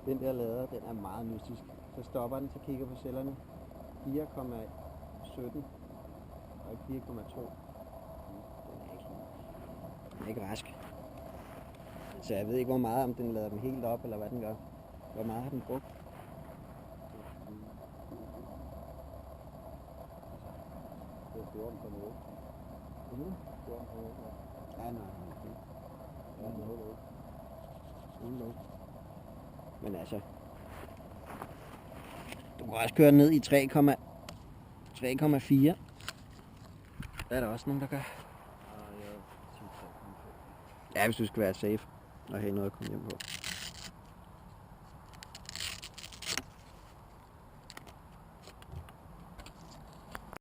Den der lader, den er meget mystisk. Så stopper den, så kigger på cellerne. 4,17 og ikke 4,2. Den er ikke rask. Så jeg ved ikke, hvor meget, om den lader dem helt op, eller hvad den gør. Hvor meget har den brugt? Det er 14 på noget. 14 på noget. Ja, nej. Ja, det er noget. Men altså, du kan også køre ned i 3,4. Der er der også nogen, der gør. Ja, hvis du skal være safe og have noget at komme hjem på.